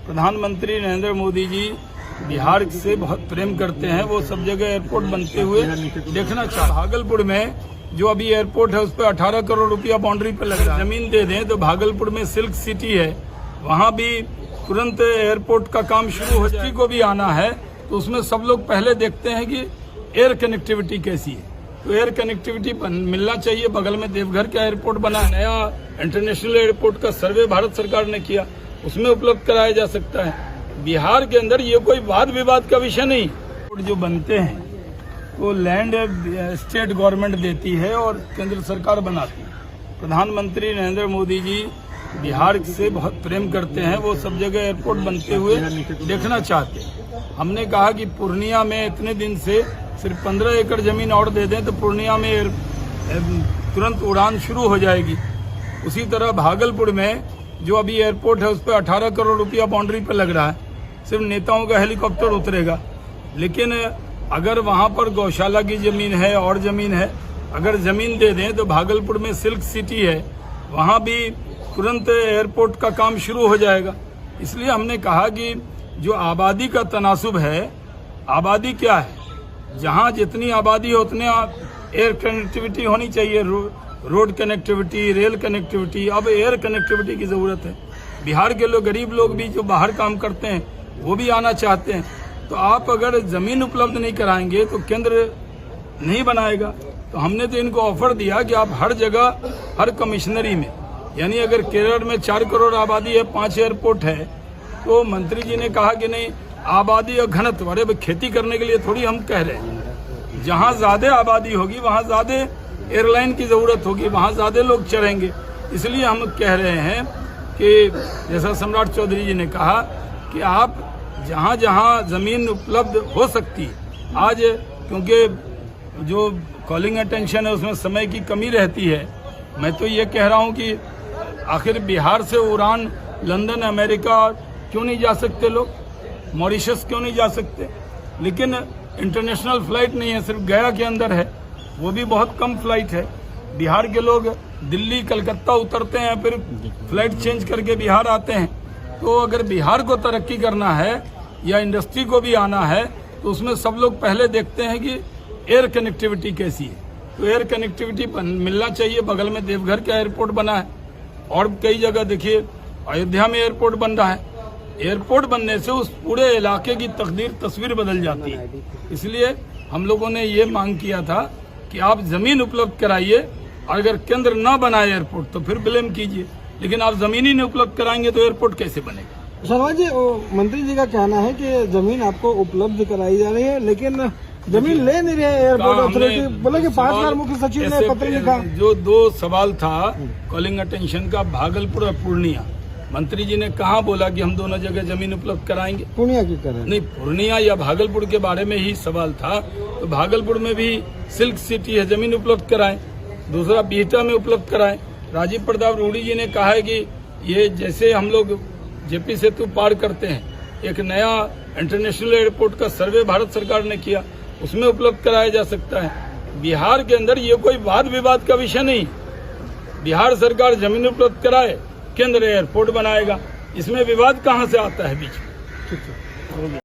प्रधानमंत्री नरेंद्र मोदी जी बिहार से बहुत प्रेम करते हैं। वो सब जगह एयरपोर्ट बनते हुए देखना चाहते। भागलपुर में जो अभी एयरपोर्ट है उस पर 18 करोड़ रुपया बाउंड्री पे लग रहा है। जमीन दे दें तो भागलपुर में सिल्क सिटी है, वहाँ भी तुरंत एयरपोर्ट का काम शुरू हो जाए। को भी आना है तो उसमें सब लोग पहले देखते हैं कि एयर कनेक्टिविटी कैसी है, तो एयर कनेक्टिविटी मिलना चाहिए। बगल में देवघर का एयरपोर्ट बना, नया इंटरनेशनल एयरपोर्ट का सर्वे भारत सरकार ने किया, उसमें उपलब्ध कराया जा सकता है। बिहार के अंदर ये कोई वाद विवाद का विषय नहीं। जो बनते हैं वो लैंड स्टेट गवर्नमेंट देती है और केंद्र सरकार बनाती है। प्रधानमंत्री नरेंद्र मोदी जी बिहार से बहुत प्रेम करते हैं। वो सब जगह एयरपोर्ट बनते हुए देखना चाहते हैं। हमने कहा कि पूर्णिया में इतने दिन से सिर्फ 15 एकड़ जमीन और दे दें तो पूर्णिया में तुरंत उड़ान शुरू हो जाएगी। उसी तरह भागलपुर में जो अभी एयरपोर्ट है उस पर 18 करोड़ रुपया बाउंड्री पर लग रहा है, सिर्फ नेताओं का हेलीकॉप्टर उतरेगा। लेकिन अगर वहां पर गौशाला की जमीन है और जमीन है, अगर जमीन दे दें तो भागलपुर में सिल्क सिटी है, वहां भी तुरंत एयरपोर्ट का काम शुरू हो जाएगा। इसलिए हमने कहा कि जो आबादी का तनासुब है, आबादी क्या है, जहां जितनी आबादी हो उतने एयर कनेक्टिविटी होनी चाहिए, रोड कनेक्टिविटी, रेल कनेक्टिविटी। अब एयर कनेक्टिविटी की जरूरत है। बिहार के लोग, गरीब लोग भी जो बाहर काम करते हैं वो भी आना चाहते हैं। तो आप अगर जमीन उपलब्ध नहीं कराएंगे तो केंद्र नहीं बनाएगा। तो हमने तो इनको ऑफर दिया कि आप हर जगह, हर कमिश्नरी में, यानी अगर केरल में 4 करोड़ आबादी है, 5 एयरपोर्ट है, तो मंत्री जी ने कहा कि नहीं, आबादी और घनत्व, अरे खेती करने के लिए थोड़ी हम कह रहे हैं। जहाँ ज्यादा आबादी होगी वहाँ ज्यादा एयरलाइन की जरूरत होगी, वहाँ ज्यादा लोग चढ़ेंगे। इसलिए हम कह रहे हैं कि जैसा सम्राट चौधरी जी ने कहा कि आप जहाँ जहाँ जमीन उपलब्ध हो सकती है, आज क्योंकि जो कॉलिंग अटेंशन है उसमें समय की कमी रहती है, मैं तो ये कह रहा हूँ कि आखिर बिहार से उड़ान लंदन, अमेरिका क्यों नहीं जा सकते लोग, मॉरिशस क्यों नहीं जा सकते। लेकिन इंटरनेशनल फ्लाइट नहीं है, सिर्फ गया के अंदर है, वो भी बहुत कम फ्लाइट है। बिहार के लोग दिल्ली, कलकत्ता उतरते हैं, फिर फ्लाइट चेंज करके बिहार आते हैं। तो अगर बिहार को तरक्की करना है या इंडस्ट्री को भी आना है तो उसमें सब लोग पहले देखते हैं कि एयर कनेक्टिविटी कैसी है, तो एयर कनेक्टिविटी मिलना चाहिए। बगल में देवघर का एयरपोर्ट बना है और कई जगह देखिए, अयोध्या में एयरपोर्ट बन रहा है। एयरपोर्ट बनने से उस पूरे इलाके की तस्वीर बदल जाती है। इसलिए हम लोगों ने ये मांग किया था कि आप जमीन उपलब्ध कराइए, और अगर केंद्र न बनाए एयरपोर्ट तो फिर ब्लेम कीजिए, लेकिन आप जमीन ही नहीं उपलब्ध कराएंगे तो एयरपोर्ट कैसे बनेगा। शर्मा जी, मंत्री जी का कहना है कि जमीन आपको उपलब्ध कराई जा रही है, लेकिन जमीन ले नहीं रहे एयरपोर्ट अथॉरिटी। बोले कि 5 बार मुख्य सचिव ने पत्र लिखा। जो 2 सवाल था कॉलिंग अटेंशन का, भागलपुर और पूर्णिया, मंत्री जी ने कहा बोला कि हम दोनों जगह जमीन उपलब्ध कराएंगे। पूर्णिया की करें नहीं, पूर्णिया या भागलपुर के बारे में ही सवाल था। तो भागलपुर में भी सिल्क सिटी है, जमीन उपलब्ध कराएं। दूसरा, बिहटा में उपलब्ध कराएं। राजीव प्रताप रूडी जी ने कहा है कि ये जैसे हम लोग जेपी सेतु पार करते हैं, एक नया इंटरनेशनल एयरपोर्ट का सर्वे भारत सरकार ने किया, उसमें उपलब्ध कराया जा सकता है। बिहार के अंदर ये कोई वाद विवाद का विषय नहीं। बिहार सरकार जमीन उपलब्ध कराए, केंद्र एयरपोर्ट बनाएगा, इसमें विवाद कहाँ से आता है बीच में।